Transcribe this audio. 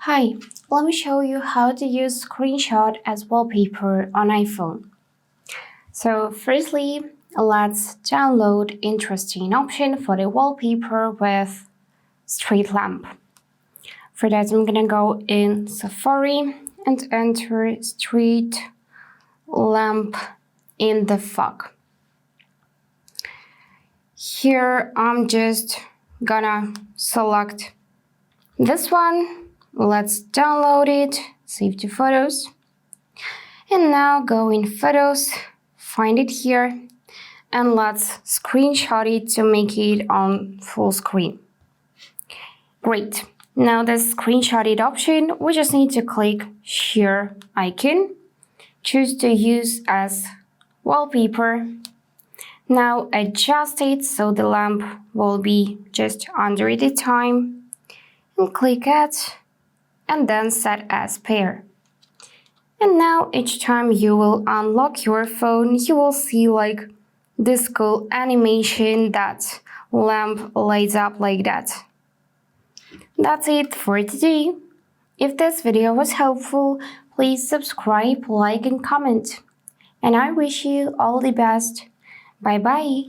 Hi, let me show you how to use screenshot as wallpaper on iPhone. So firstly, let's download interesting option for the wallpaper with street lamp. For that, I'm gonna go in Safari and enter street lamp in the fog. Here, I'm just gonna select this one. Let's download it, save to photos. And now go in photos, find it here, and let's screenshot it to make it on full screen. Great. Now the screenshotted option, we just need to click share icon, choose to use as wallpaper. Now adjust it so the lamp will be just under the time, and click add, and then set as pair. And now each time you will unlock your phone, you will see like this cool animation that lamp lights up like that. That's it for today. If this video was helpful, please subscribe, like and comment. And I wish you all the best. Bye bye.